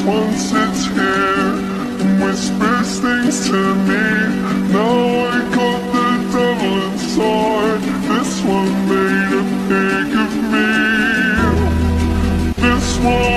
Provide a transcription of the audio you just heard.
one sits here and whispers things to me. Now I got the devil inside. This one made a pig of me. This one